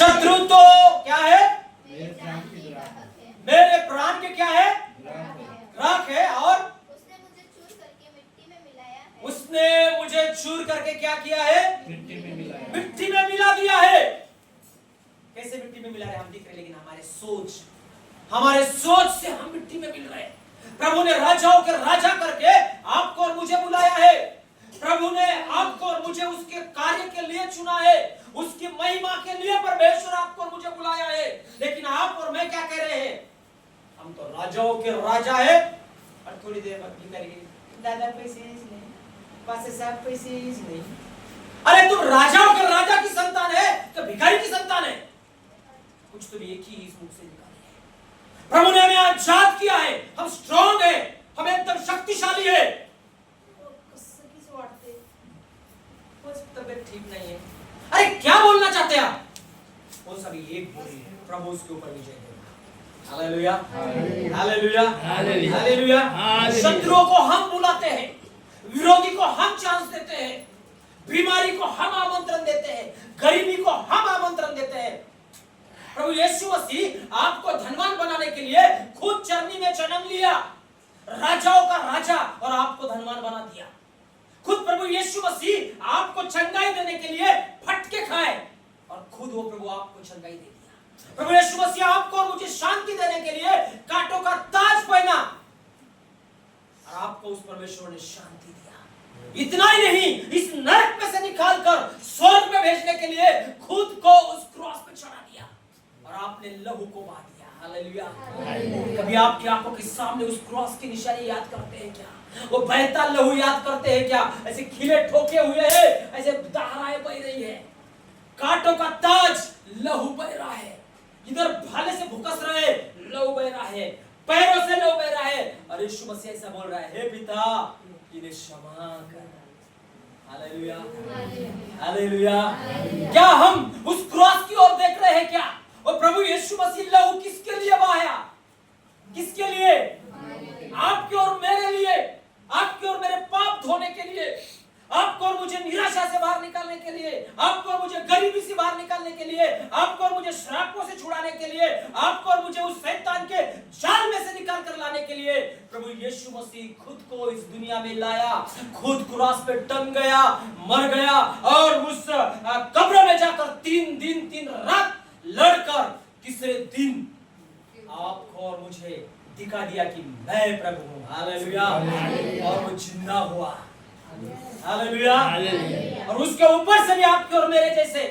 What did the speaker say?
शत्रु तो क्या है? मेरे प्राण की ग्राहक है। मेरे प्राण के क्या है? ग्राहक है। ग्राहक है। और उसने मुझे चूर करके मिट्टी में मिलाया है। उसने मुझे चूर करके क्या किया है? मिट्टी में मिलाया है। मिट्टी में मिला दिया है। कैसे मिट्टी में मिला रहे हम दिख रहे, लेकिन हमारे सोच से हम मिट्टी में मिल रहे हैं। प्रभु ने राजाओं के राजा करके आपको और मुझे बुलाया है। प्रभु ने आपको और मुझे उसके कार्य के लिए चुना है, उसकी महिमा के लिए परमेश्वर आपको और मुझे बुलाया है। लेकिन आप और मैं क्या कह रहे हैं? हम तो राजाओं के राजा है और थोड़ी देर बाद करेंगे दादा पैसे नहीं, पासे साहब पैसे नहीं। अरे तुम राजाओं के राजा की संतान है तो भिखारी की संतान है? कुछ तो एक ही इस मुख से निकाली है। प्रभु ने हमें आजाद किया है, हम स्ट्रांग है, हम एकदम शक्तिशाली है। तबियत ठीक नहीं है। अरे क्या बोलना चाहते हैं आप? वो सभी एक बोली है, प्रभु उसके ऊपर विजय देगा। Hallelujah, hallelujah, hallelujah. शत्रुओं को हम बुलाते हैं, विरोधी को हम चांस देते हैं, बीमारी को हम आमंत्रण देते हैं, गरीबी को हम आमंत्रण देते हैं। प्रभु यीशु मसीह आपको धनवान बनाने के लिए खुद चरनी में जन्म लिया, राजाओं का राजा, और आपको धनवान बना दिया। खुद प्रभु यीशु मसीह आपको चंगाई देने के लिए फटके खाए और खुद वो प्रभु आपको चंगाई दे दिया। प्रभु यीशु मसीह आपको और मुझे शांति देने के लिए कांटों का ताज पहना और आपको उस परमेश्वर ने शांति दिया। इतना ही नहीं, इस नरक में से निकालकर स्वर्ग में भेजने के लिए खुद को उस क्रॉस पे चढ़ा दिया और आपने लहू को बहा दिया। हालेलुया। कभी आपकी आंखों के सामने उस क्रॉस की निशानी याद करते हैं क्या? वो बहता लहू याद करते हैं क्या? ऐसे खिले ठोके हुए हैं, ऐसे धाराएं बह रही है, कांटों का ताज लहू बह रहा है, इधर भाले से भुकस रहे लहू बह रहा है, पैरों से लहू बह रहा है, और यीशु मसीह ऐसा बोल रहा है, हे पिता इन्हें क्षमा कर। Hallelujah, hallelujah. क्या हम उस क्रॉस की ओर देख रहे हैं क्या? और प्रभु यीशु मसीह लहू किसके लिए बहाया? किसके लिए? आपके और मेरे लिए, आपके और मेरे पाप धोने के लिए, आपको और मुझे निराशा से बाहर निकालने के लिए, आपको और मुझे गरीबी से बाहर निकालने के लिए, आपको और मुझे श्रापों से छुड़ाने के लिए, आपको और मुझे उस शैतान के जाल में से निकाल कर लाने के लिए प्रभु यीशु मसीह खुद को इस दुनिया में लाया, खुद क्रॉस पे टंग गया, मर गया और उस कब्र में जाकर 3 दिन 3 रात लड़कर तीसरे दिन आपको और मुझे दिखा दिया कि मैं प्रभु हूँ। हालेलुया। और वो जिंदा हुआ। हालेलुया। और उसके ऊपर से भी आपके और मेरे जैसे